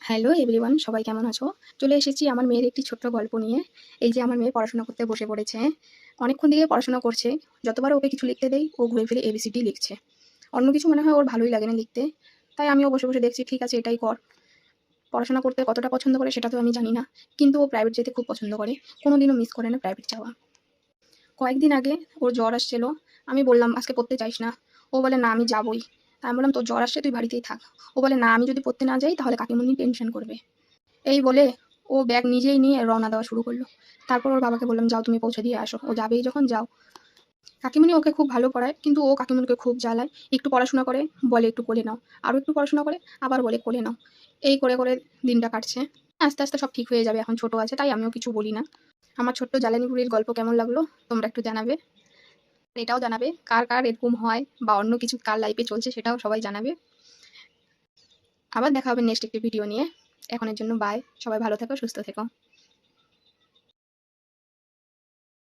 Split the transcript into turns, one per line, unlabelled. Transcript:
Hello everyone, সবাই কেমন আছো? চলে এসেছি আমার মেয়ের একটি ছোট্ট গল্প নিয়ে। এই যে আমার মেয়ে পড়াশোনা করতে বসে পড়েছে। অনেকক্ষণ থেকে পড়াশোনা করছে। যতবার ওকে কিছু লিখতে দেই ও ঘুরে ফিরে এবিসিডি লিখছে। অন্য কিছু মনে হয় ওর ভালোই লাগে না লিখতে। তাই আমিও বসে বসে দেখছি, ঠিক আছে এটাই কর। পড়াশোনা করতে কতটা পছন্দ করে সেটা তো আমি জানি না, কিন্তু ও প্রাইভেট যেতে খুব পছন্দ করে। কোনোদিনও মিস করে না প্রাইভেট যাওয়া। কয়েকদিন আগে ওর জ্বর আসছিল। আমি বললাম আজকে পড়তে যাইস না। ও বলে না আমি যাবই। তা আমি বললাম তোর জ্বর আসছে, তুই বাড়িতেই থাক। ও বলে না আমি যদি পড়তে না যাই তাহলে কাকিমুনি টেনশন করবে। এই বলে ও ব্যাগ নিজেই নিয়ে রওনা দেওয়া শুরু করলো। তারপর ওর বাবাকে বললাম যাও তুমি পৌঁছে দিয়ে আসো, ও যাবেই যখন যাও। কাকিমুনি ওকে খুব ভালো পড়ায়, কিন্তু ও কাকিমুনিকে খুব জ্বালায়। একটু পড়াশোনা করে বলে একটু কোলে নাও, আরও একটু পড়াশোনা করে আবার বলে কোলে নাও। এই করে করে দিনটা কাটছে। আস্তে আস্তে সব ঠিক হয়ে যাবে, এখন ছোট আছে তাই আমিও কিছু বলি না। আমার ছোট্ট জ্বালানি বুড়ির গল্প কেমন লাগলো তোমরা একটু জানাবে। আর এটাও জানাবে কার কার এরকম হয় বা অন্য কিছু কার লাইফে চলছে সেটাও সবাই জানাবে। আবার দেখা হবে নেক্সট একটি ভিডিও নিয়ে। এখনের জন্য বাই, সবাই ভালো থেকো, সুস্থ থেকো।